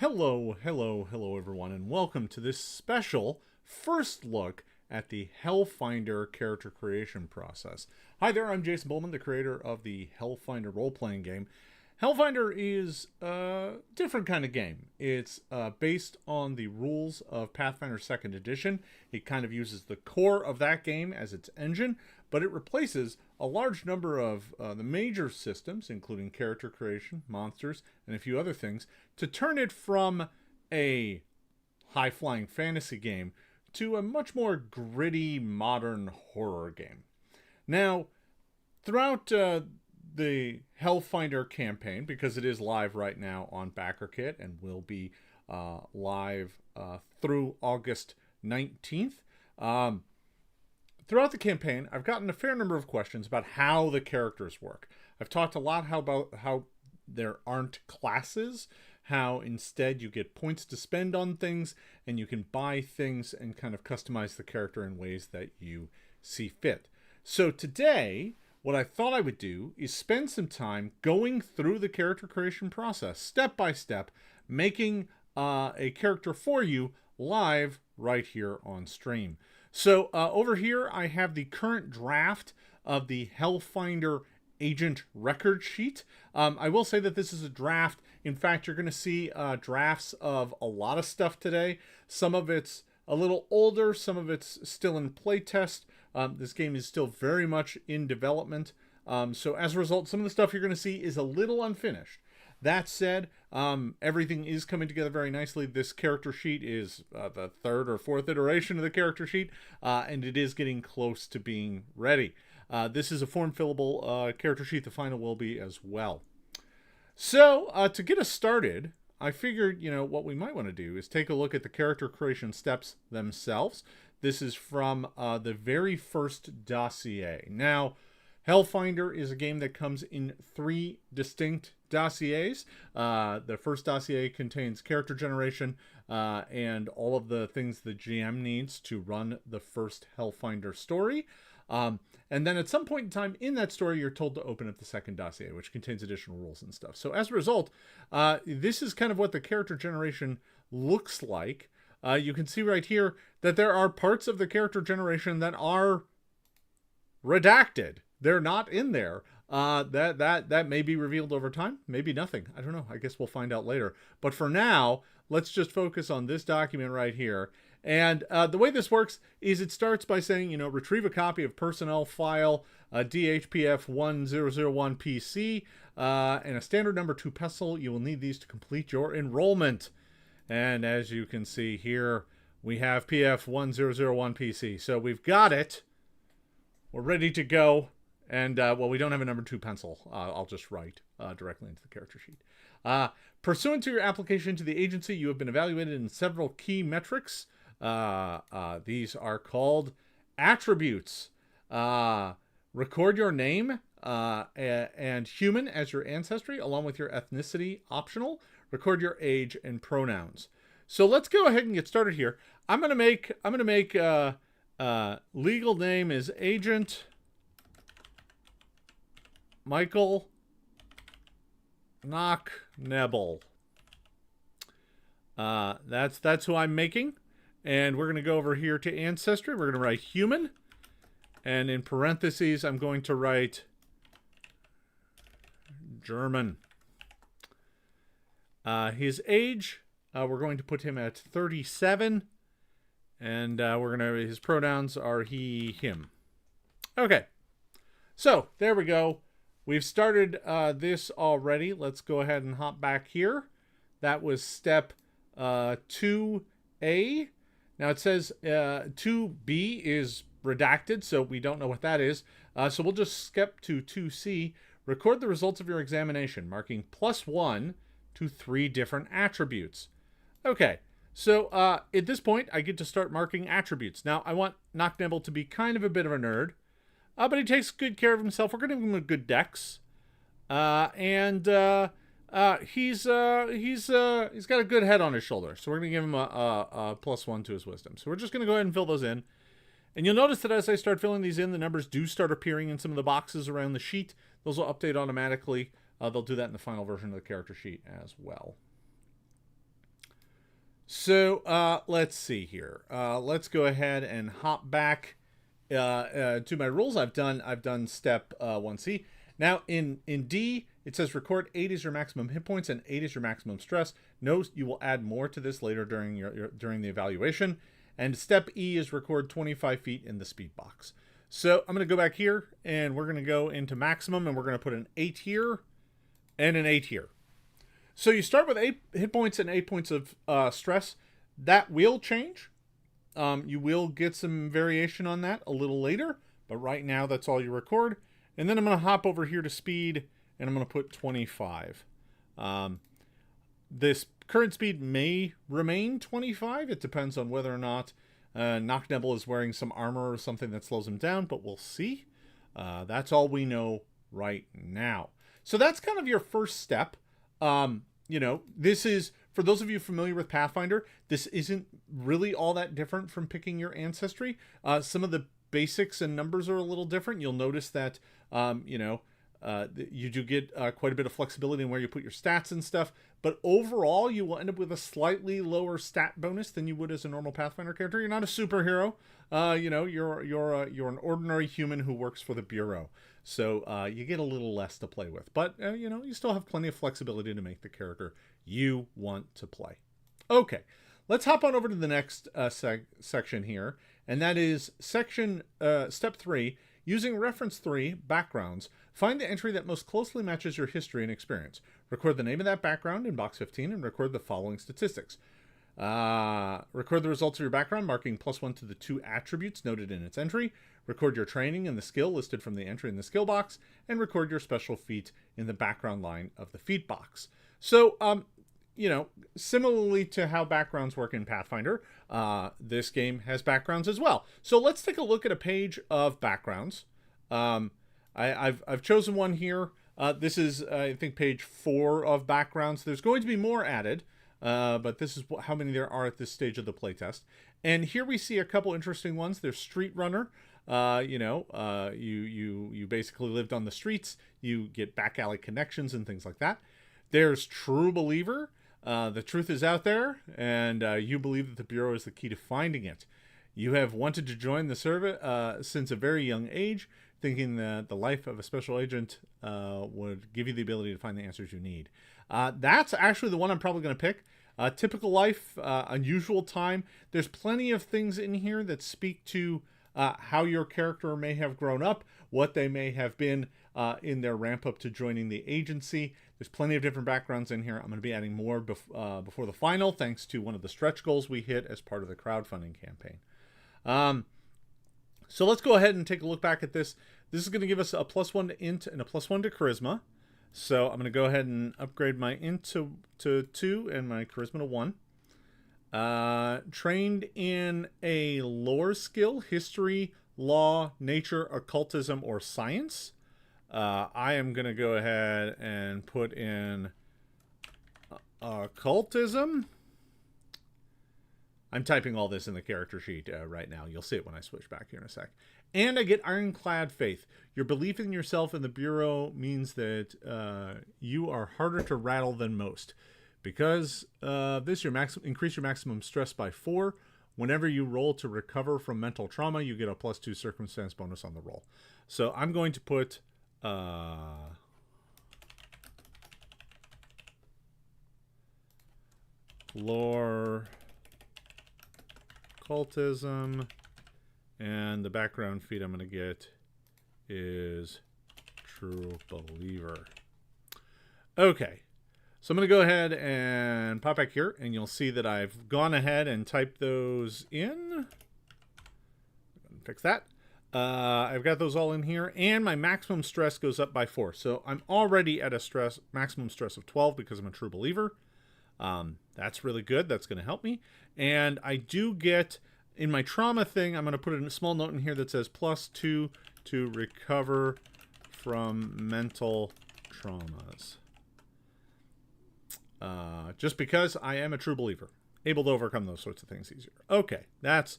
Hello everyone, and welcome to this special first look at the Hellfinder character creation process. Hi there, I'm Jason Bulmahn, the creator of the Hellfinder role-playing game. Hellfinder is a different kind of game. It's based on the rules of Pathfinder 2nd Edition. It kind of uses the core of that game as its engine, but it replaces a large number of the major systems, including character creation, monsters, and a few other things, to turn it from a high-flying fantasy game to a much more gritty, modern horror game. Now, throughout the Hellfinder campaign, because it is live right now on Backerkit and will be live through August 19th, throughout the campaign, I've gotten a fair number of questions about how the characters work. I've talked a lot about how there aren't classes, how instead you get points to spend on things, and you can buy things and kind of customize the character in ways that you see fit. So today, what I thought I would do is spend some time going through the character creation process, step by step, making a character for you live right here on stream. So over here, I have the current draft of the Hellfinder agent record sheet. I will say that this is a draft. In fact, you're going to see drafts of a lot of stuff today. Some of it's a little older, some of it's still in playtest. This game is still very much in development. So as a result, some of the stuff you're going to see is a little unfinished. That said, everything is coming together very nicely. This character sheet is the third or fourth iteration of the character sheet, and it is getting close to being ready. This is a form-fillable character sheet. The final will be as well. So, to get us started, I figured, what we might want to do is take a look at the character creation steps themselves. This is from the very first dossier. Now, Hellfinder is a game that comes in 3 distinct dossiers. The first dossier contains character generation and all of the things the GM needs to run the first Hellfinder story. And then at some point in time in that story, you're told to open up the second dossier, which contains additional rules and stuff. So as a result, this is kind of what the character generation looks like. You can see right here that there are parts of the character generation that are redacted. They're not in there. That may be revealed over time. Maybe nothing. I don't know. I guess we'll find out later. But for now, let's just focus on this document right here. And the way this works is it starts by saying, retrieve a copy of personnel file DHPF 1001 PC and a standard number 2 pestle. You will need these to complete your enrollment. And as you can see here, we have PF 1001 PC. So we've got it. We're ready to go. And, well, we don't have a number 2 pencil. I'll just write directly into the character sheet. Pursuant to your application to the agency, you have been evaluated in several key metrics. These are called attributes. Record your name and human as your ancestry, along with your ethnicity, optional. Record your age and pronouns. So let's go ahead and get started here. I'm gonna make legal name is Agent Michael Knocknebel. That's who I'm making. And we're going to go over here to ancestry. We're going to write human. And in parentheses, I'm going to write German. His age, we're going to put him at 37. And his pronouns are he, him. Okay. So, there we go. We've started this already. Let's go ahead and hop back here. That was step 2A. Now it says 2B is redacted, so we don't know what that is. So we'll just skip to 2C. Record the results of your examination, marking +1 to 3 different attributes. Okay, so at this point, I get to start marking attributes. Now, I want Knocknebel to be kind of a bit of a nerd. But he takes good care of himself. We're going to give him a good dex. He's got a good head on his shoulder. So we're going to give him a +1 to his wisdom. So we're just going to go ahead and fill those in. And you'll notice that as I start filling these in, the numbers do start appearing in some of the boxes around the sheet. Those will update automatically. They'll do that in the final version of the character sheet as well. So let's see here. Let's go ahead and hop back to my rules. I've done step 1C. Now in D, it says record 8 is your maximum hit points and 8 is your maximum stress. Note you will add more to this later during the evaluation. And step E is record 25 feet in the speed box. So I'm going to go back here and we're going to go into maximum and we're going to put an 8 here and an 8 here. So you start with 8 hit points and 8 points of stress. That will change. You will get some variation on that a little later, but right now that's all you record. And then I'm going to hop over here to speed and I'm going to put 25. This current speed may remain 25. It depends on whether or not Knocknebel is wearing some armor or something that slows him down, but we'll see. That's all we know right now. So that's kind of your first step. You know, this is, for those of you familiar with Pathfinder, this isn't really all that different from picking your ancestry. Some of the basics and numbers are a little different. You'll notice that, you know, you do get quite a bit of flexibility in where you put your stats and stuff, but overall you will end up with a slightly lower stat bonus than you would as a normal Pathfinder character. You're not a superhero. You know, you're an ordinary human who works for the Bureau. So you get a little less to play with, but you know, you still have plenty of flexibility to make the character you want to play. Okay, let's hop on over to the next section here, and that is section step 3. Using reference 3, backgrounds, find the entry that most closely matches your history and experience. Record the name of that background in box 15 and record the following statistics. Record the results of your background, marking +1 to the 2 attributes noted in its entry. Record your training and the skill listed from the entry in the skill box, and record your special feat in the background line of the feat box. So, you know, similarly to how backgrounds work in Pathfinder, this game has backgrounds as well. So let's take a look at a page of backgrounds. I've chosen one here. This is, I think, page 4 of backgrounds. There's going to be more added, but this is how many there are at this stage of the playtest. And here we see a couple interesting ones. There's Street Runner. You know, you basically lived on the streets. You get back alley connections and things like that. There's True Believer. The truth is out there, and you believe that the Bureau is the key to finding it. You have wanted to join the service since a very young age, thinking that the life of a special agent would give you the ability to find the answers you need. That's actually the one I'm probably going to pick. Typical life, unusual time. There's plenty of things in here that speak to how your character may have grown up, what they may have been in their ramp up to joining the agency. There's plenty of different backgrounds in here. I'm going to be adding more before the final, thanks to one of the stretch goals we hit as part of the crowdfunding campaign. So let's go ahead and take a look back at this. This is going to give us a +1 to int and a +1 to charisma. So I'm going to go ahead and upgrade my int to 2 and my charisma to 1. Trained in a lore skill, history, law, nature, occultism, or science. I am going to go ahead and put in occultism. I'm typing all this in the character sheet right now. You'll see it when I switch back here in a sec. And I get Ironclad Faith. Your belief in yourself and the Bureau means that you are harder to rattle than most. Because this, increase your maximum stress by 4. Whenever you roll to recover from mental trauma, you get a +2 circumstance bonus on the roll. So I'm going to put lore, occultism, and the background feat I'm going to get is True Believer. Okay, so I'm going to go ahead and pop back here, and you'll see that I've gone ahead and typed those in. Fix that. I've got those all in here, and my maximum stress goes up by 4. So I'm already at a maximum stress of 12 because I'm a True Believer. That's really good. That's going to help me. And I do get, in my trauma thing, I'm going to put in a small note in here that says +2 to recover from mental traumas. Just because I am a True Believer, able to overcome those sorts of things easier. Okay, that's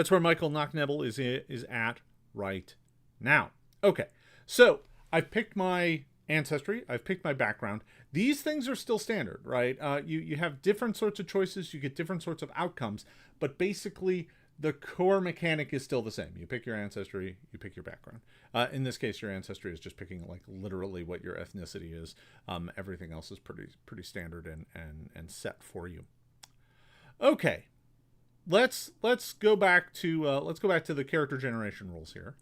where Michael Knocknebel is at right now. Okay, so I picked my ancestry. I've picked my background. These things are still standard, right? You have different sorts of choices. You get different sorts of outcomes. But basically, the core mechanic is still the same. You pick your ancestry, you pick your background. In this case, your ancestry is just picking like literally what your ethnicity is. Everything else is pretty standard and set for you. Okay, let's go back to the character generation rules here.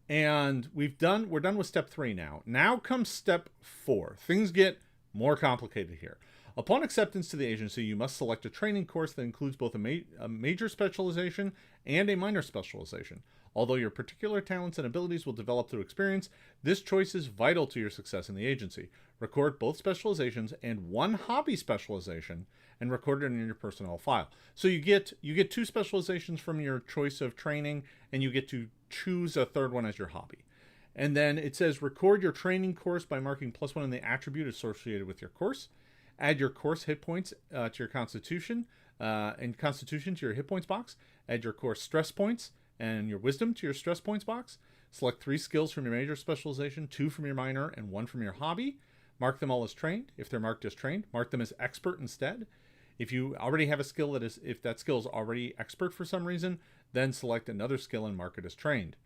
And we're done with step 3 now. Now comes step 4. Things get more complicated here. Upon acceptance to the agency, you must select a training course that includes both a major specialization and a minor specialization. Although your particular talents and abilities will develop through experience, this choice is vital to your success in the agency. Record both specializations and one hobby specialization and record it in your personnel file. So you get 2 specializations from your choice of training, and you get to choose a third one as your hobby. And then it says record your training course by marking +1 in the attribute associated with your course. Add your course hit points to your constitution, and constitution to your hit points box. Add your course stress points and your wisdom to your stress points box. Select 3 skills from your major specialization, 2 from your minor, and 1 from your hobby. Mark them all as trained. If they're marked as trained, mark them as expert instead. If you already have a skill if that skill is already expert for some reason, then select another skill and mark it as trained.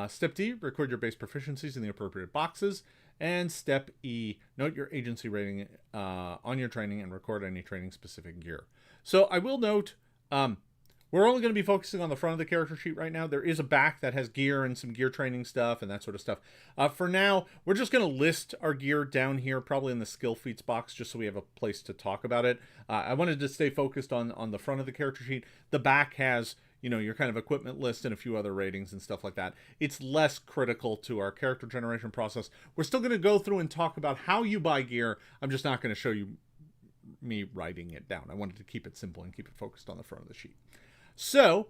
Step D, record your base proficiencies in the appropriate boxes. And step E, note your agency rating on your training and record any training specific gear. So I will note, we're only going to be focusing on the front of the character sheet right now. There is a back that has gear and some gear training stuff and that sort of stuff. For now, we're just going to list our gear down here, probably in the skill feats box, just so we have a place to talk about it. I wanted to stay focused on the front of the character sheet. The back has, your kind of equipment list and a few other ratings and stuff like that. It's less critical to our character generation process. We're still going to go through and talk about how you buy gear. I'm just not going to show you me writing it down. I wanted to keep it simple and keep it focused on the front of the sheet. So,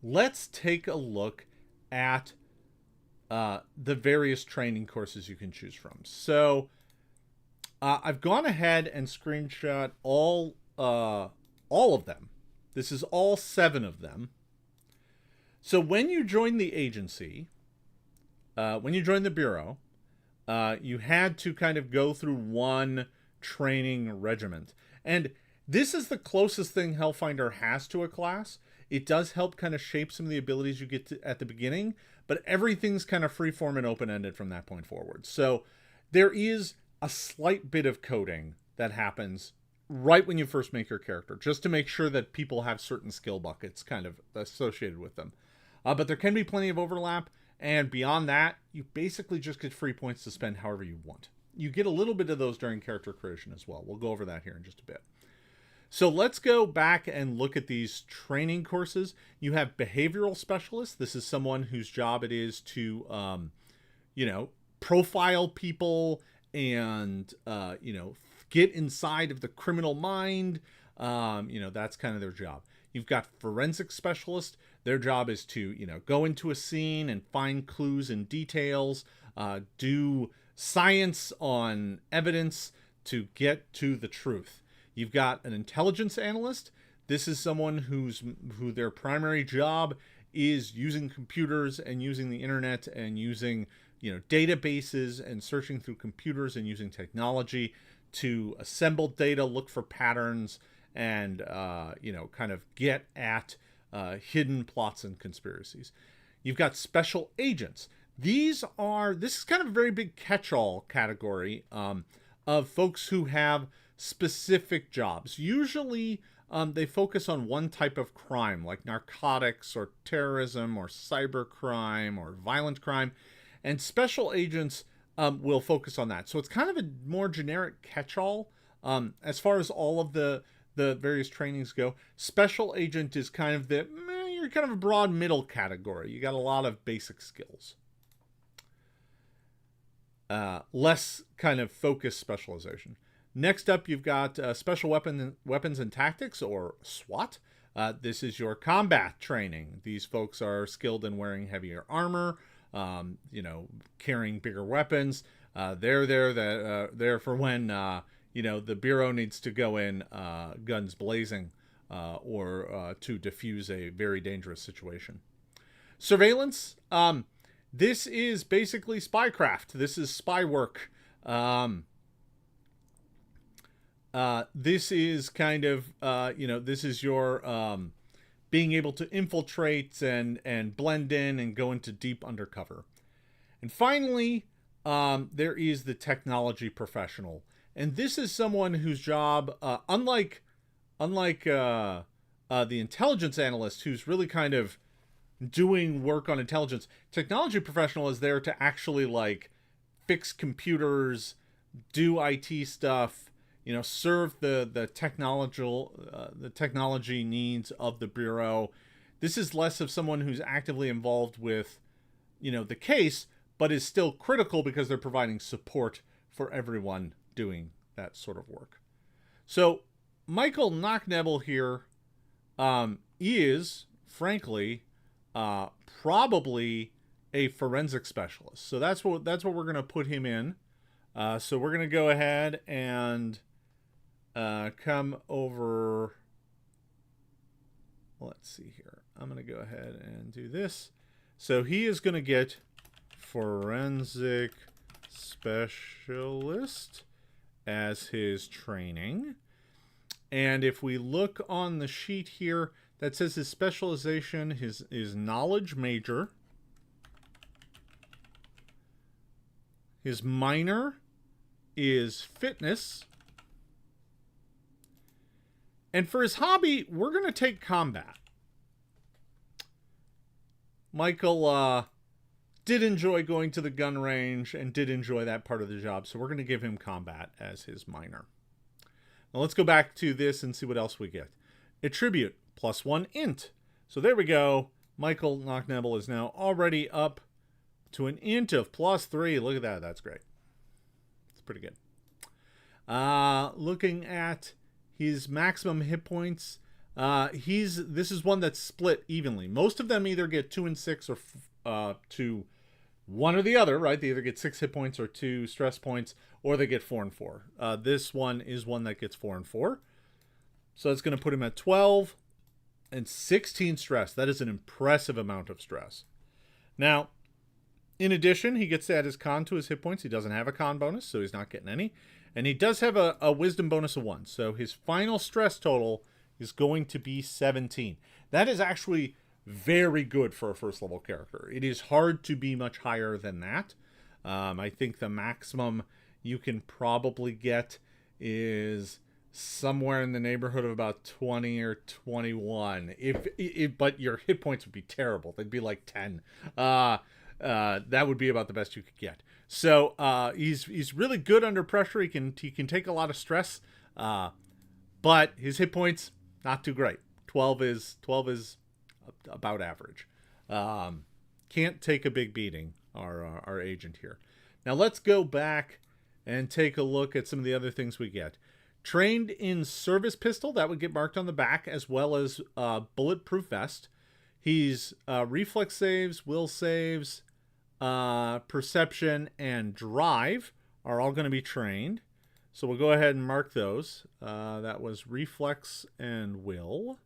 let's take a look at the various training courses you can choose from. So, I've gone ahead and screenshot all of them. This is all 7 of them. So when you join the agency, when you join the Bureau, you had to kind of go through one training regiment. And this is the closest thing Hellfinder has to a class. It does help kind of shape some of the abilities you get at the beginning, but everything's kind of freeform and open-ended from that point forward. So there is a slight bit of coding that happens right when you first make your character, just to make sure that people have certain skill buckets kind of associated with them. But there can be plenty of overlap, and beyond that, you basically just get free points to spend however you want. You get a little bit of those during character creation as well. We'll go over that here in just a bit. So let's go back and look at these training courses. You have behavioral specialists. This is someone whose job it is to, profile people and, get inside of the criminal mind. That's kind of their job. You've got forensic specialists. Their job is to, go into a scene and find clues and details, do science on evidence to get to the truth. You've got an intelligence analyst. This is someone who their primary job is using computers and using the internet and using, databases and searching through computers and using technology to assemble data, look for patterns, and, kind of get at hidden plots and conspiracies. You've got special agents. This is kind of a very big catch-all category of folks who have specific jobs. Usually they focus on one type of crime, like narcotics or terrorism or cybercrime or violent crime, and special agents will focus on that. So it's kind of a more generic catch-all as far as all of the various trainings go. Special agent is kind of you're kind of a broad middle category. You got a lot of basic skills. Less kind of focused specialization. Next up, you've got Special Weapons and Tactics, or SWAT. This is your combat training. These folks are skilled in wearing heavier armor, carrying bigger weapons. They're there for when, the Bureau needs to go in guns blazing or to defuse a very dangerous situation. Surveillance. This is basically spycraft. This is spy work. This is kind of, this is your being able to infiltrate and blend in and go into deep undercover. And finally, there is the technology professional. And this is someone whose job, unlike the intelligence analyst, who's really kind of doing work on intelligence, technology professional is there to actually like fix computers, do IT stuff, serve the technology needs of the bureau. This is less of someone who's actively involved with, the case, but is still critical because they're providing support for everyone doing that sort of work. So Michael Knocknebel here is, frankly, probably a forensic specialist. So that's what we're going to put him in. So we're going to go ahead and come over. Let's see here. I'm going to go ahead and do this. So he is going to get forensic specialist as his training. And if we look on the sheet here, that says his specialization, his knowledge major. His minor is fitness. And for his hobby, we're going to take combat. Michael did enjoy going to the gun range and did enjoy that part of the job, so we're going to give him combat as his minor. Now let's go back to this and see what else we get. Attribute, +1 int. So there we go. Michael Knocknebel is now already up to an int of +3. Look at that. That's great. It's pretty good. Looking at his maximum hit points, this is one that's split evenly. Most of them either get 2 and 6 or 2, one or the other, right? They either get 6 hit points or 2 stress points, or they get 4 and 4. This one is one that gets 4 and 4. So it's going to put him at 12 and 16 stress. That is an impressive amount of stress. Now, in addition, he gets to add his con to his hit points. He doesn't have a con bonus, so he's not getting any. And he does have a wisdom bonus of 1. So his final stress total is going to be 17. That is actually very good for a first level character. It is hard to be much higher than that. I think the maximum you can probably get is somewhere in the neighborhood of about 20 or 21. But your hit points would be terrible. They'd be like 10. That would be about the best you could get. So he's really good under pressure. He can take a lot of stress, but his hit points not too great. 12 is about average. Can't take a big beating. Our agent here. Now let's go back and take a look at some of the other things we get. Trained in service pistol, that would get marked on the back, as well as bulletproof vest. He's reflex saves, will saves, perception, and drive are all going to be trained. So we'll go ahead and mark those. That was reflex and will.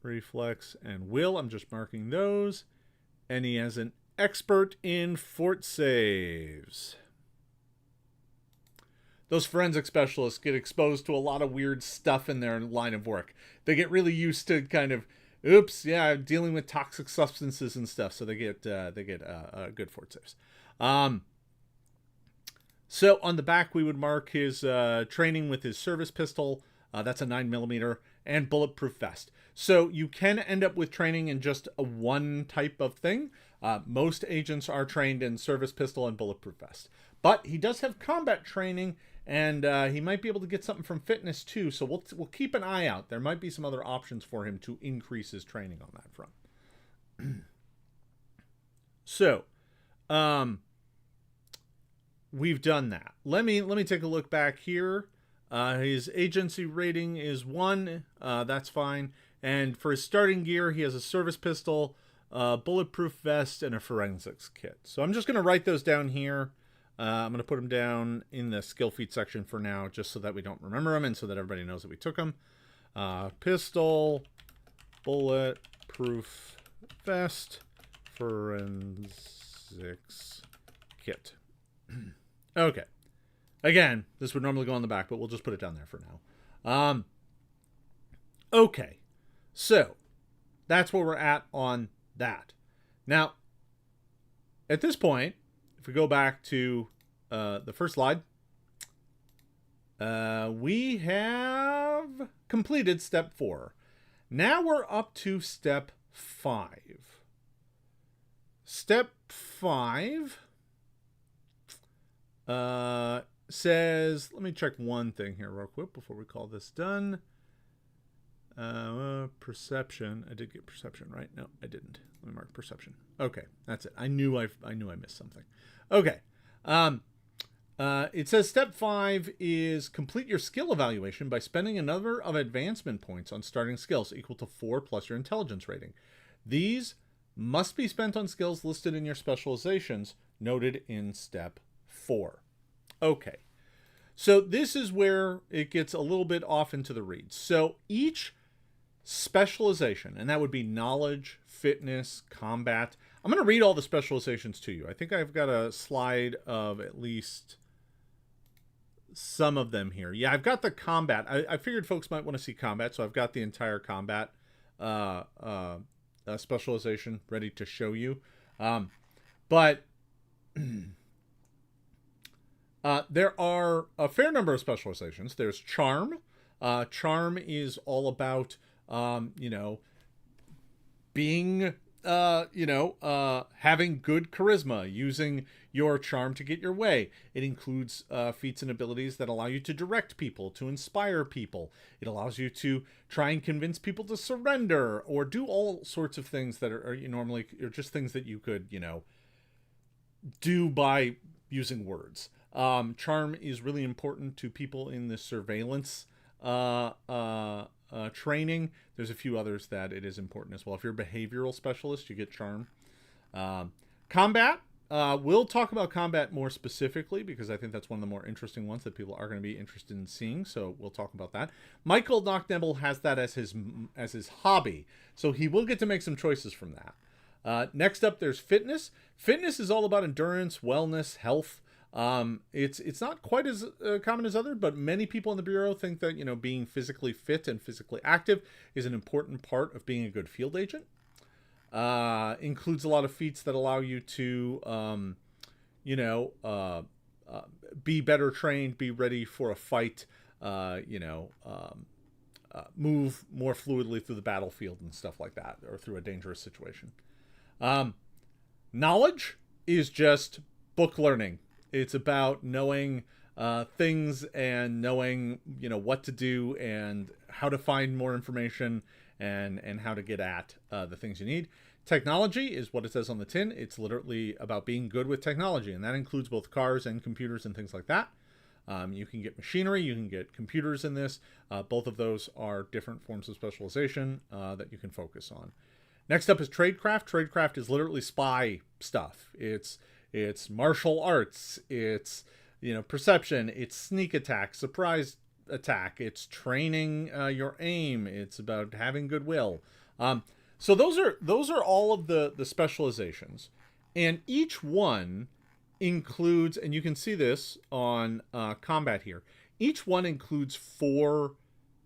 Reflex and will. I'm just marking those. And he has an expert in fort saves. Those forensic specialists get exposed to a lot of weird stuff in their line of work. They get really used to kind of, oops, yeah, dealing with toxic substances and stuff. So they get good fort saves. So on the back, we would mark his training with his service pistol. That's a 9mm, and bulletproof vest. So you can end up with training in just one type of thing. Most agents are trained in service pistol and bulletproof vest. But he does have combat training, and he might be able to get something from fitness too. So we'll keep an eye out. There might be some other options for him to increase his training on that front. So, we've done that. Let me take a look back here. His agency rating is 1. That's fine. And for his starting gear, he has a service pistol, bulletproof vest, and a forensics kit. So I'm just going to write those down here. I'm going to put them down in the skill feat section for now, just so that we don't remember them and so that everybody knows that we took them. Pistol, bullet, proof vest forensics kit. Okay. Again, this would normally go on the back, but we'll just put it down there for now. Okay. So, that's where we're at on that. Now, at this point, if we go back to the first slide, we have completed step 4. Now we're up to step 5. Step 5 says, let me check one thing here real quick before we call this done. Perception. I did get perception, right? No, I didn't. Let me mark perception. Okay, that's it. I knew I missed something. Okay. It says step 5 is complete your skill evaluation by spending a number of advancement points on starting skills equal to 4 plus your intelligence rating. These must be spent on skills listed in your specializations noted in step 4. Okay. So this is where it gets a little bit off into the reeds. So each specialization, and that would be knowledge, fitness, combat. I'm going to read all the specializations to you. I think I've got a slide of at least some of them here. Yeah, I've got the combat. I figured folks might want to see combat, so I've got the entire combat specialization ready to show you. But there are a fair number of specializations. There's charm. Charm is all about, being, having good charisma, using your charm to get your way. It includes feats and abilities that allow you to direct people, to inspire people. It allows you to try and convince people to surrender or do all sorts of things that are normally are just things that you could, do by using words. Charm is really important to people in the surveillance training. There's a few others that it is important as well. If you're a behavioral specialist, you get charm. Combat. We'll talk about combat more specifically because I think that's one of the more interesting ones that people are going to be interested in seeing. So we'll talk about that. Michael Knocknebel has that as his hobby, so he will get to make some choices from that. Next up, there's fitness. Fitness is all about endurance, wellness, health. It's not quite as common as other, but many people in the Bureau think that, being physically fit and physically active is an important part of being a good field agent. Includes a lot of feats that allow you to, be better trained, be ready for a fight, move more fluidly through the battlefield and stuff like that, or through a dangerous situation. Knowledge is just book learning. It's about knowing things and knowing, what to do and how to find more information and how to get at the things you need. Technology is what it says on the tin. It's literally about being good with technology, and that includes both cars and computers and things like that. You can get machinery, you can get computers in this. Both of those are different forms of specialization that you can focus on. Next up is tradecraft. Tradecraft is literally spy stuff. It's martial arts. It's perception. It's sneak attack, surprise attack. It's training your aim. It's about having goodwill. So those are all of the specializations, and each one includes, and you can see this on combat here. Each one includes 4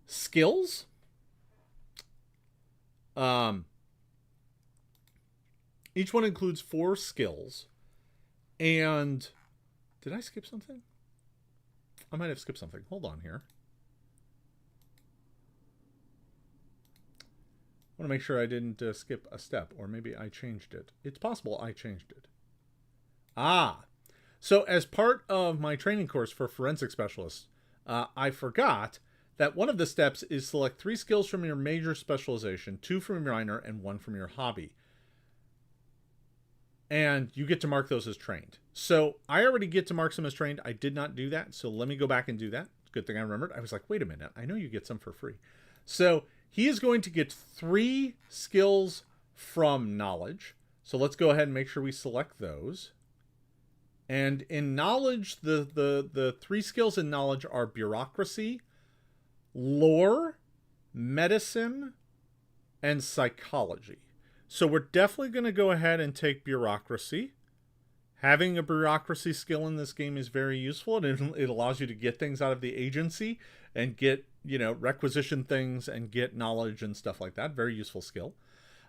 skills. Each one includes 4 skills. And did I skip something? I might have skipped something. Hold on here. I want to make sure I didn't skip a step, or maybe I changed it. It's possible I changed it. So as part of my training course for forensic specialists, I forgot that one of the steps is select 3 skills from your major specialization, 2 from your minor, and 1 from your hobby. And you get to mark those as trained. So I already get to mark some as trained. I did not do that, so let me go back and do that. Good thing I remembered. I was like, wait a minute. I know you get some for free. So he is going to get 3 skills from knowledge. So let's go ahead and make sure we select those. And in knowledge, the 3 skills in knowledge are bureaucracy, lore, medicine, and psychology. So we're definitely going to go ahead and take bureaucracy. Having a bureaucracy skill in this game is very useful, and it allows you to get things out of the agency and get, requisition things and get knowledge and stuff like that. Very useful skill.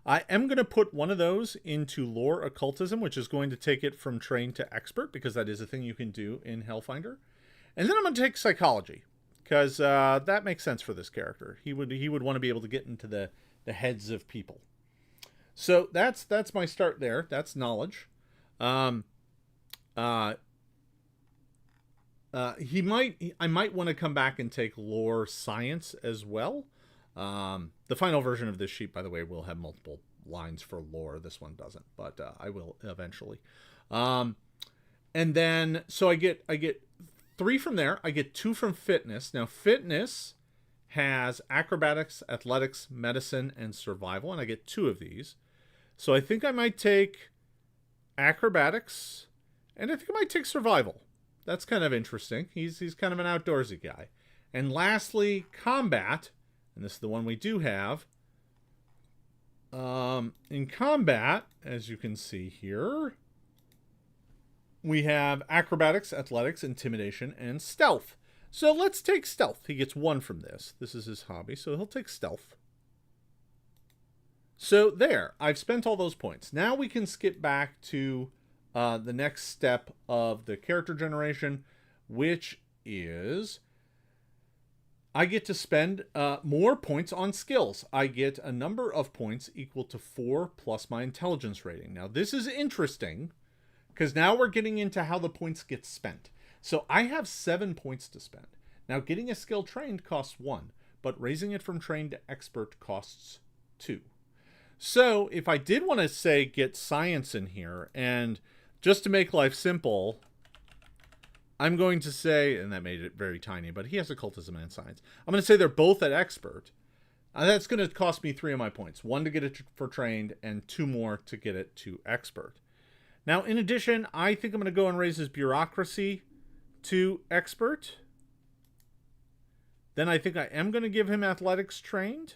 I am going to put one of those into lore occultism, which is going to take it from trained to expert, because that is a thing you can do in Hellfinder. And then I'm going to take psychology, because that makes sense for this character. He would want to be able to get into the heads of people. So that's my start there. That's knowledge. I might want to come back and take lore science as well. The final version of this sheet, by the way, will have multiple lines for lore. This one doesn't, but I will eventually. And then, so I get 3 from there. I get 2 from fitness. Now, fitness has acrobatics, athletics, medicine, and survival, and I get 2 of these. So I think I might take acrobatics, and I think I might take survival. That's kind of interesting. He's kind of an outdoorsy guy. And lastly, combat, and this is the one we do have. In combat, as you can see here, we have acrobatics, athletics, intimidation, and stealth. So let's take stealth. He gets 1 from this. This is his hobby, so he'll take stealth. So there, I've spent all those points. Now we can skip back to the next step of the character generation, which is I get to spend more points on skills. I get a number of points equal to 4 plus my intelligence rating. Now this is interesting, because now we're getting into how the points get spent. So I have 7 points to spend. Now getting a skill trained costs 1, but raising it from trained to expert costs 2. So if I did want to say get science in here, and just to make life simple, I'm going to say, and that made it very tiny, but he has occultism and science. I'm going to say they're both at expert. That's going to cost me 3 of my points. 1 to get it for trained, and 2 more to get it to expert. Now, in addition, I think I'm going to go and raise his bureaucracy to expert. Then I think I am going to give him athletics trained,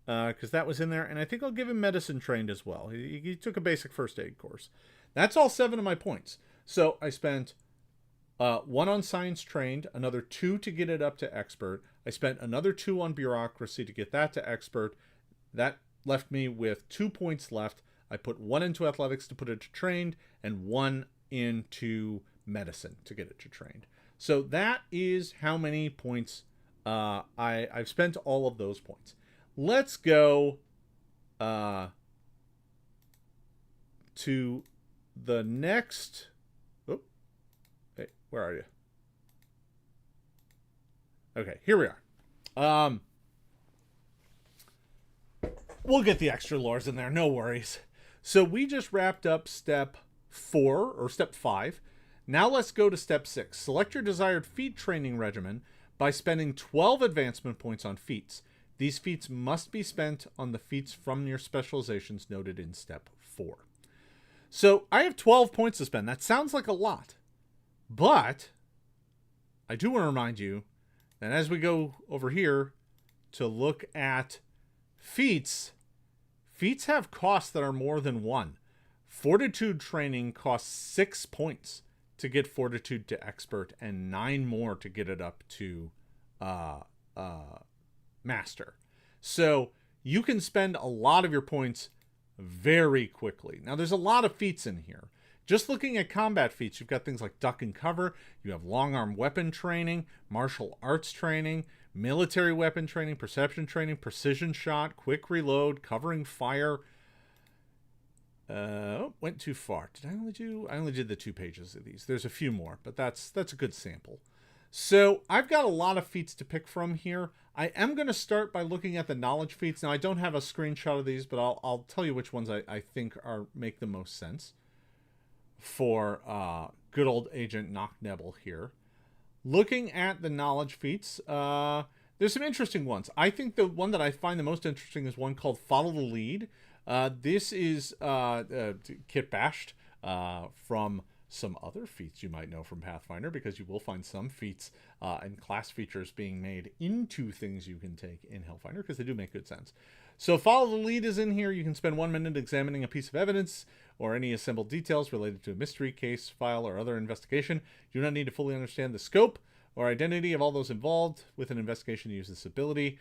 because that was in there. And I think I'll give him medicine trained as well. He took a basic first aid course. That's all 7 of my points. So I spent 1 on science trained, another 2 to get it up to expert. I spent another 2 on bureaucracy to get that to expert. That left me with 2 points left. I put 1 into athletics to put it to trained, and 1 into medicine to get it to trained. So that is how many points I've spent all of those points. Let's go to the next. Oh, hey, where are you? Okay, here we are. We'll get the extra lores in there, no worries. So we just wrapped up step 4 or step 5. Now let's go to step 6. Select your desired feat training regimen by spending 12 advancement points on feats. These feats must be spent on the feats from your specializations noted in step 4. So I have 12 points to spend. That sounds like a lot. But I do want to remind you that as we go over here to look at feats, feats have costs that are more than 1. Fortitude training costs 6 points to get fortitude to expert, and 9 more to get it up to master. So you can spend a lot of your points very quickly. Now there's a lot of feats in here. Just looking at combat feats, you've got things like duck and cover, you have long arm weapon training, martial arts training, military weapon training, perception training, precision shot, quick reload, covering fire. Went too far. Did I only do? I only did the 2 pages of these. There's a few more, but that's a good sample. So I've got a lot of feats to pick from here. I am going to start by looking at the knowledge feats. Now I don't have a screenshot of these, but I'll tell you which ones I think make the most sense for good old Agent Knocknebel here. Looking at the knowledge feats, there's some interesting ones. I think the one that I find the most interesting is one called Follow the Lead. This is Kit Bashed from some other feats you might know from Pathfinder, because you will find some feats and class features being made into things you can take in Hellfinder, because they do make good sense. So follow the lead is in here. You can spend 1 minute examining a piece of evidence or any assembled details related to a mystery, case, file, or other investigation. You do not need to fully understand the scope or identity of all those involved with an investigation to use this ability.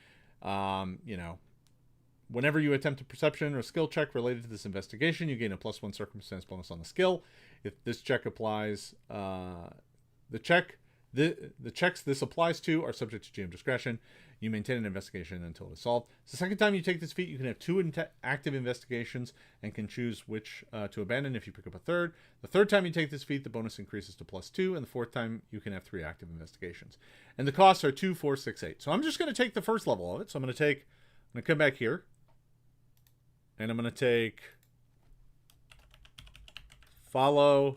Whenever you attempt a perception or skill check related to this investigation, you gain a +1 circumstance bonus on the skill. If this check applies, the checks this applies to are subject to GM discretion. You maintain an investigation until it is solved. So the second time you take this feat, you can have 2 active investigations and can choose which to abandon if you pick up a third. The third time you take this feat, the bonus increases to +2, and the fourth time you can have 3 active investigations. And the costs are 2, 4, 6, 8. So I'm just going to take the first level of it. So I'm going to come back here, and I'm going to take follow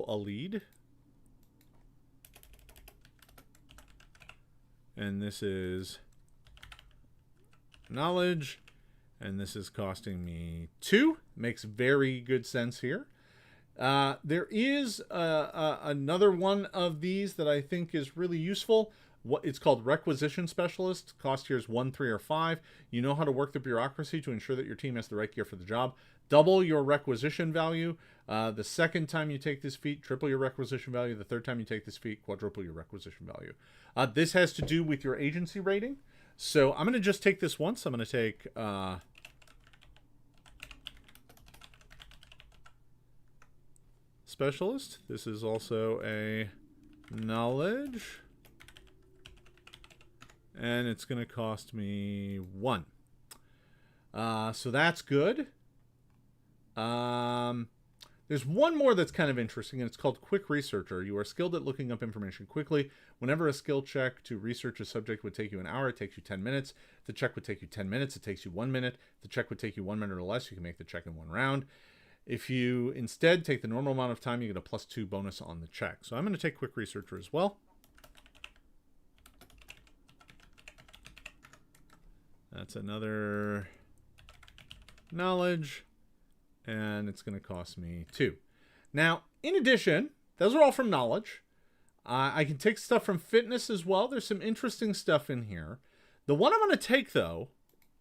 a lead. And this is knowledge. And this is costing me 2. Makes very good sense here. There is another one of these that I think is really useful. It's called Requisition Specialist. Cost here is 1, 3, or 5. You know how to work the bureaucracy to ensure that your team has the right gear for the job. Double your requisition value. The second time you take this feat, triple your requisition value. The third time you take this feat, quadruple your requisition value. This has to do with your agency rating. So I'm going to just take this once. I'm going to take Specialist. This is also a knowledge. And it's going to cost me 1. So that's good. There's one more that's kind of interesting, and it's called Quick Researcher. You are skilled at looking up information quickly. Whenever a skill check to research a subject would take you an hour, it takes you 10 minutes. If the check would take you 10 minutes, it takes you 1 minute. If the check would take you 1 minute or less, you can make the check in 1 round. If you instead take the normal amount of time, you get a +2 bonus on the check. So I'm going to take Quick Researcher as well. That's another knowledge, and it's going to cost me 2. Now, in addition, those are all from knowledge. I can take stuff from fitness as well. There's some interesting stuff in here. The one I'm going to take, though,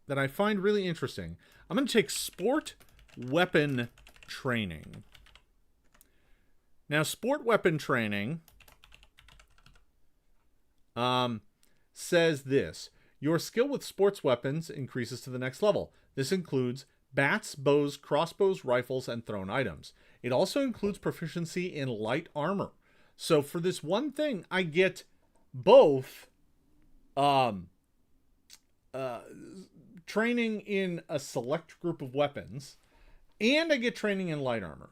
that I find really interesting, I'm going to take sport weapon training. Now, sport weapon training says this. Your skill with sports weapons increases to the next level. This includes bats, bows, crossbows, rifles, and thrown items. It also includes proficiency in light armor. So for this one thing, I get both training in a select group of weapons, and I get training in light armor.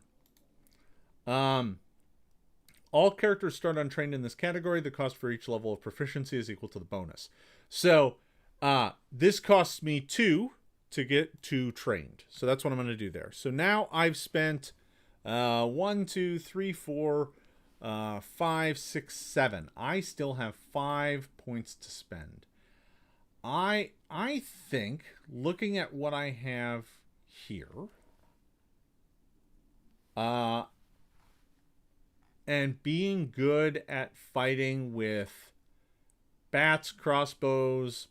All characters start untrained in this category. The cost for each level of proficiency is equal to the bonus. So this costs me 2 to get 2 trained. So that's what I'm going to do there. So now I've spent 1, 2, 3, 4, 5, 6, 7. I still have 5 points to spend. I think, looking at what I have here, and being good at fighting with bats, crossbows,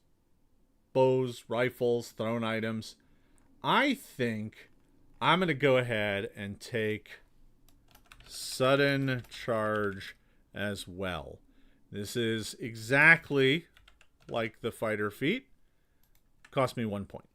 bows, rifles, thrown items, I think I'm going to go ahead and take sudden charge as well. This is exactly like the fighter feat. Cost me 1 point.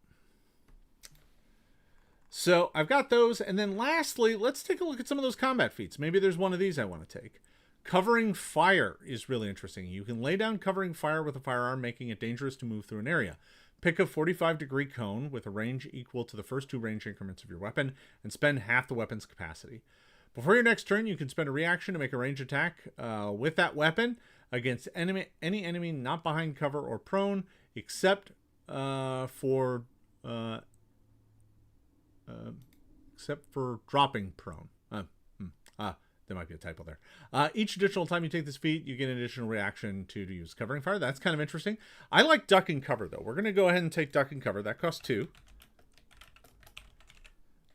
So I've got those. And then lastly, let's take a look at some of those combat feats. Maybe there's one of these I want to take. Covering fire is really interesting. You can lay down covering fire with a firearm, making it dangerous to move through an area. Pick a 45-degree cone with a range equal to the first 2 range increments of your weapon and spend half the weapon's capacity. Before your next turn, you can spend a reaction to make a range attack with that weapon against any enemy not behind cover or prone, except for dropping prone. There might be a typo there. Each additional time you take this feat, you get an additional reaction to use covering fire. That's kind of interesting. I like duck and cover, though. We're going to go ahead and take duck and cover. That costs 2.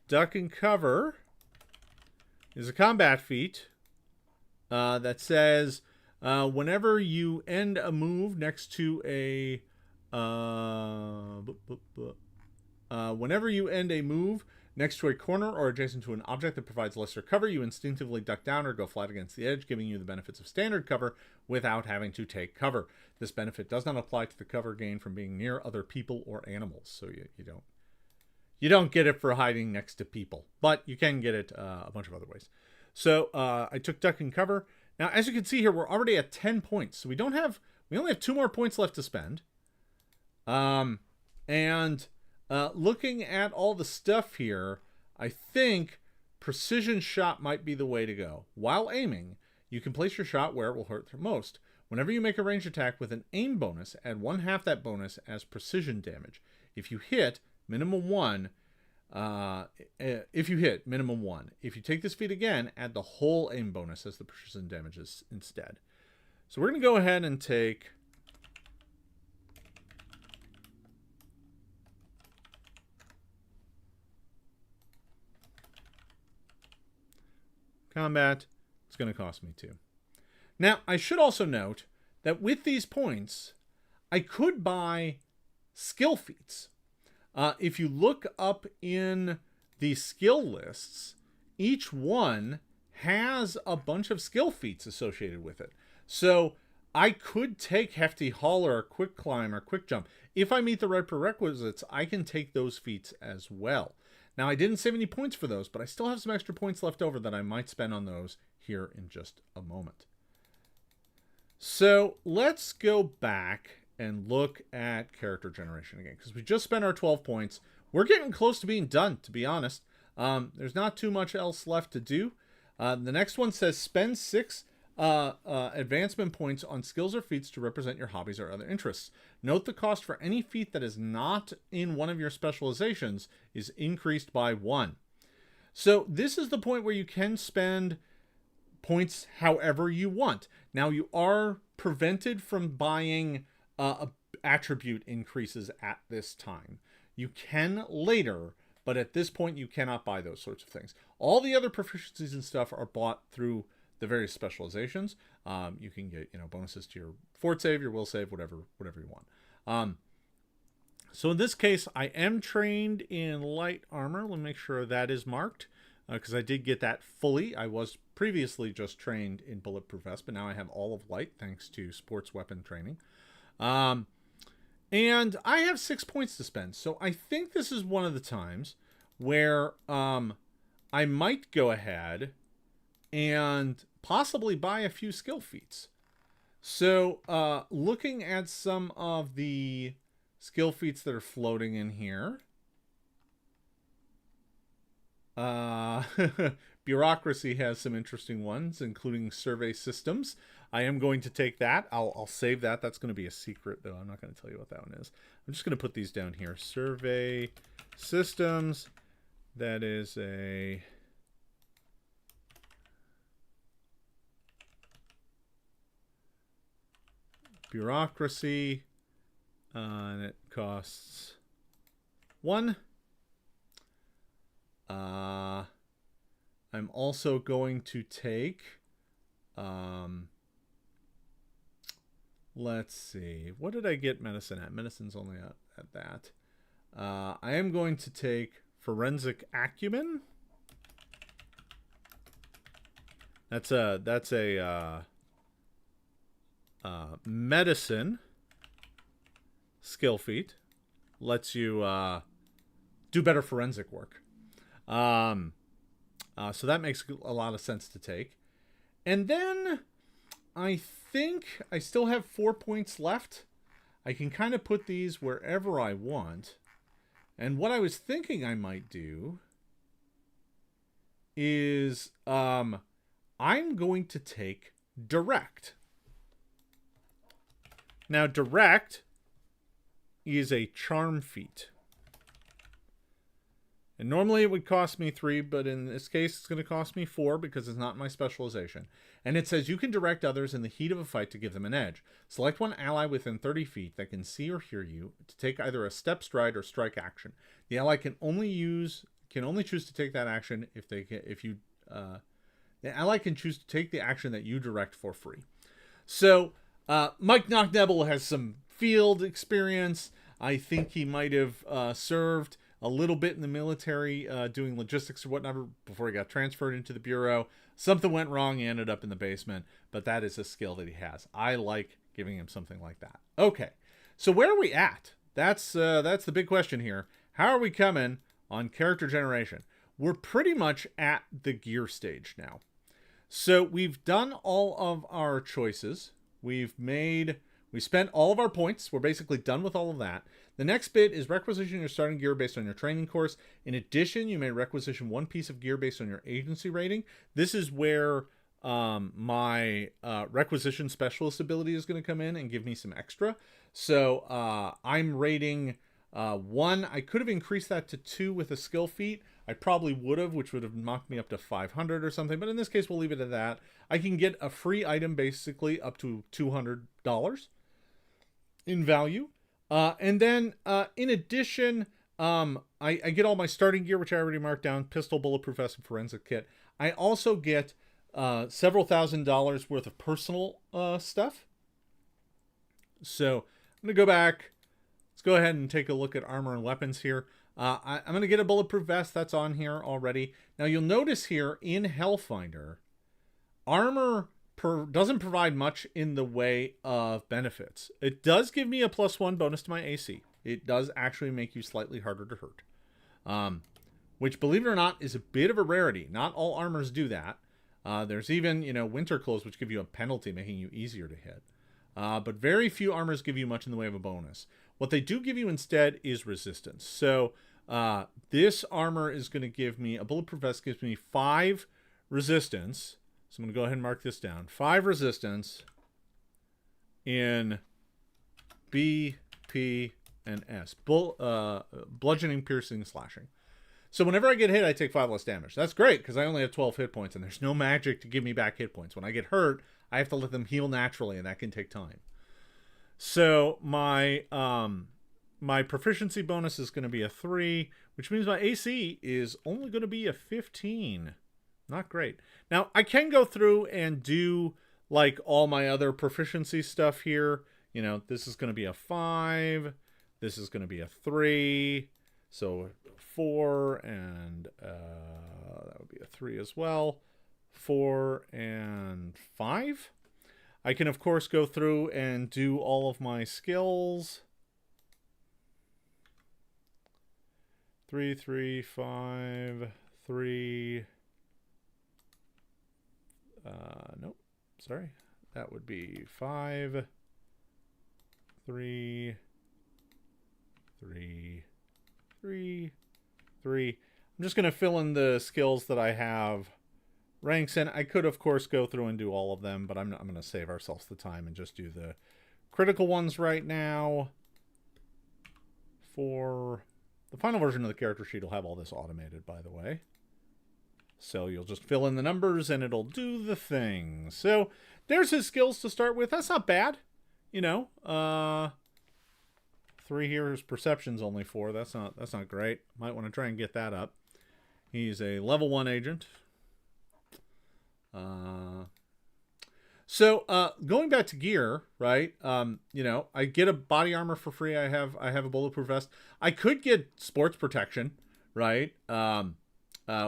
Duck and cover is a combat feat that says whenever you end a move next to a whenever you end a move next to a corner or adjacent to an object that provides lesser cover, you instinctively duck down or go flat against the edge, giving you the benefits of standard cover without having to take cover. This benefit does not apply to the cover gained from being near other people or animals, so you don't get it for hiding next to people, but you can get it a bunch of other ways. So I took duck and cover. Now, as you can see here, we're already at 10 points, so we only have 2 more points left to spend. Looking at all the stuff here, I think precision shot might be the way to go. While aiming, you can place your shot where it will hurt the most. Whenever you make a ranged attack with an aim bonus, add 1/2 that bonus as precision damage. If you hit, minimum 1. If you take this feat again, add the whole aim bonus as the precision damages instead. So we're going to go ahead and take combat. It's going to cost me 2. Now, I should also note that with these points, I could buy skill feats. If you look up in the skill lists, each one has a bunch of skill feats associated with it. So I could take Hefty Haul or Quick Climb or Quick Jump. If I meet the right prerequisites, I can take those feats as well. Now, I didn't save any points for those, but I still have some extra points left over that I might spend on those here in just a moment. So let's go back and look at character generation again, because we just spent our 12 points. We're getting close to being done, to be honest. There's not too much else left to do. The next one says spend 6 advancement points on skills or feats to represent your hobbies or other interests. Note the cost for any feat that is not in one of your specializations is increased by 1. So this is the point where you can spend points however you want. Now, you are prevented from buying attribute increases at this time. You can later, but at this point you cannot buy those sorts of things. All the other proficiencies and stuff are bought through the various specializations. You can get bonuses to your fort save, your will save, whatever you want. So in this case, I am trained in light armor. Let me make sure that is marked, because I did get that fully. I was previously just trained in bulletproof vest, but now I have all of light thanks to sports weapon training. And I have 6 points to spend. So I think this is one of the times where I might go ahead and possibly buy a few skill feats. So looking at some of the skill feats that are floating in here. Bureaucracy has some interesting ones, including survey systems. I am going to take that. I'll save that. That's going to be a secret, though. I'm not going to tell you what that one is. I'm just going to put these down here. Survey systems. That is a... bureaucracy. And it costs 1. I'm also going to take... let's see. What did I get medicine at? Medicine's only at that. I am going to take forensic acumen. That's a medicine skill feat. Lets you do better forensic work. So that makes a lot of sense to take. And then I think I still have 4 points left. I can kind of put these wherever I want. And what I was thinking I might do is I'm going to take direct. Now, direct is a charm feat. And normally it would cost me 3, but in this case it's going to cost me 4 because it's not my specialization. And it says you can direct others in the heat of a fight to give them an edge. Select one ally within 30 feet that can see or hear you to take either a step, stride, or strike action. The ally can only choose to take that action if you the ally can choose to take the action that you direct for free. So, Mike Knocknebel has some field experience. I think he might have served a little bit in the military doing logistics or whatever before he got transferred into the Bureau. Something went wrong. He ended up in the basement, but that is a skill that he has. I like giving him something like that. Okay, so where are we at? That's the big question here. How are we coming on character generation? We're pretty much at the gear stage now. So we've done all of our choices. We spent all of our points. We're basically done with all of that. The next bit is requisition your starting gear based on your training course. In addition, you may requisition one piece of gear based on your agency rating. This is where my requisition specialist ability is going to come in and give me some extra. So I'm rating 1. I could have increased that to 2 with a skill feat. I probably would have, which would have knocked me up to 500 or something. But in this case, we'll leave it at that. I can get a free item basically up to $200 in value. And then in addition, I get all my starting gear, which I already marked down: pistol, bulletproof vest, and forensic kit. I also get several $1,000s worth of personal stuff. So I'm going to go back. Let's go ahead and take a look at armor and weapons here. I'm going to get a bulletproof vest. That's on here already. Now you'll notice here in Hellfinder, armor doesn't provide much in the way of benefits. It does give me a +1 bonus to my AC. It does actually make you slightly harder to hurt. Which, believe it or not, is a bit of a rarity. Not all armors do that. There's even, winter clothes, which give you a penalty, making you easier to hit. But very few armors give you much in the way of a bonus. What they do give you instead is resistance. So this armor is going to give me, a bulletproof vest gives me 5 resistance. So I'm going to go ahead and mark this down. 5 resistance in B, P, and S. Bludgeoning, piercing, slashing. So whenever I get hit, I take 5 less damage. That's great, because I only have 12 hit points, and there's no magic to give me back hit points. When I get hurt, I have to let them heal naturally, and that can take time. So my proficiency bonus is going to be a 3, which means my AC is only going to be a 15. Not great. Now, I can go through and do, like, all my other proficiency stuff here. This is going to be a 5. This is going to be a 3. So 4, and that would be a 3 as well. 4 and 5. I can, of course, go through and do all of my skills. 3, 3, 5, 3. Nope. Sorry. That would be 5, 3, 3, 3, 3. I'm just going to fill in the skills that I have ranks in. I could, of course, go through and do all of them, but I'm going to save ourselves the time and just do the critical ones right now. For the final version of the character sheet, will have all this automated, by the way. So you'll just fill in the numbers and it'll do the thing. So there's his skills to start with. That's not bad. 3 here. His perception's only 4. That's not great. Might want to try and get that up. He's a level 1 agent. So going back to gear, right? I get a body armor for free. I have a bulletproof vest. I could get sports protection, right?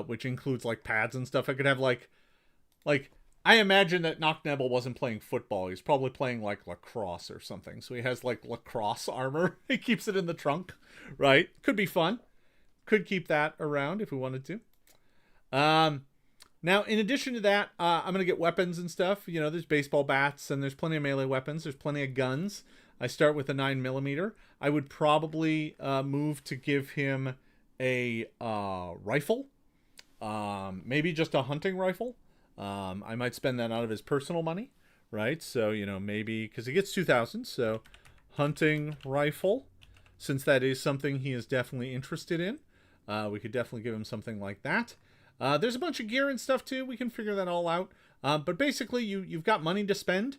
Which includes like pads and stuff. I could have like I imagine that Knocknebel wasn't playing football. He's probably playing like lacrosse or something. So he has like lacrosse armor. He keeps it in the trunk, right? Could be fun. Could keep that around if we wanted to. Now, in addition to that, I'm going to get weapons and stuff. There's baseball bats and there's plenty of melee weapons. There's plenty of guns. I start with a 9mm. I would probably move to give him a rifle. Maybe just a hunting rifle. I might spend that out of his personal money, right? So, maybe, because he gets 2,000. So, hunting rifle, since that is something he is definitely interested in. We could definitely give him something like that. There's a bunch of gear and stuff too. We can figure that all out. But basically, you've got money to spend.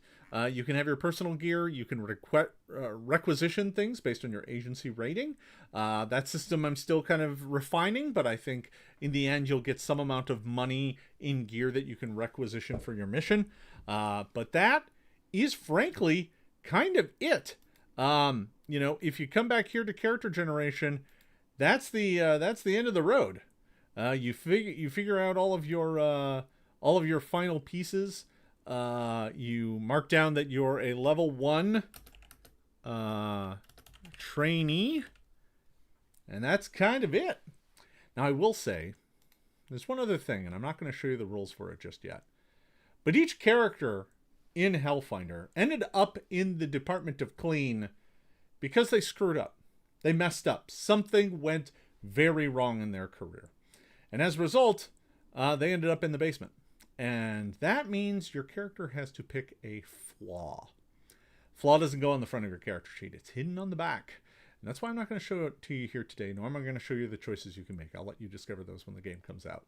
You can have your personal gear. You can requisition things based on your agency rating. That system I'm still kind of refining, but I think in the end you'll get some amount of money in gear that you can requisition for your mission. But that is frankly kind of it. You know, if you come back here to character generation, that's the end of the road. You figure out all of your final pieces. You mark down that you're a level 1 trainee, and that's kind of it. Now I will say there's one other thing, and I'm not going to show you the rules for it just yet, but each character in Hellfinder ended up in the Department of Clean because they screwed up. They messed up. Something went very wrong in their career, and as a result they ended up in the basement. And that means your character has to pick a flaw. Flaw doesn't go on the front of your character sheet. It's hidden on the back. And that's why I'm not going to show it to you here today. Nor am I going to show you the choices you can make. I'll let you discover those when the game comes out.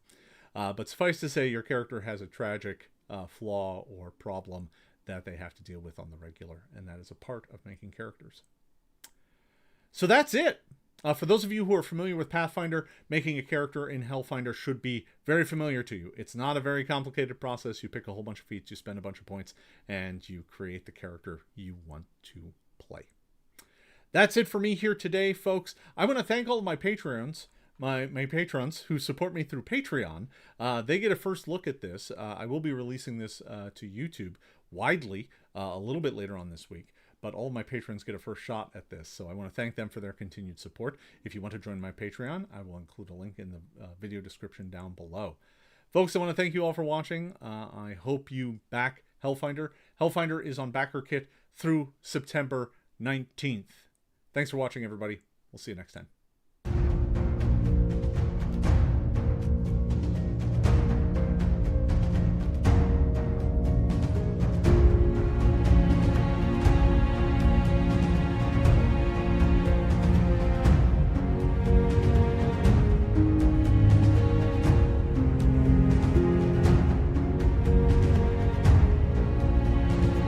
But suffice to say, your character has a tragic flaw or problem that they have to deal with on the regular. And that is a part of making characters. So that's it. For those of you who are familiar with Pathfinder, making a character in Hellfinder should be very familiar to you. It's not a very complicated process. You pick a whole bunch of feats, you spend a bunch of points, and you create the character you want to play. That's it for me here today, folks. I want to thank all of my Patreons, my patrons who support me through Patreon. They get a first look at this. I will be releasing this to YouTube widely a little bit later on this week. But all my patrons get a first shot at this, so I want to thank them for their continued support. If you want to join my Patreon, I will include a link in the video description down below. Folks, I want to thank you all for watching. I hope you back Hellfinder. Hellfinder is on Backerkit through September 19th. Thanks for watching, everybody. We'll see you next time.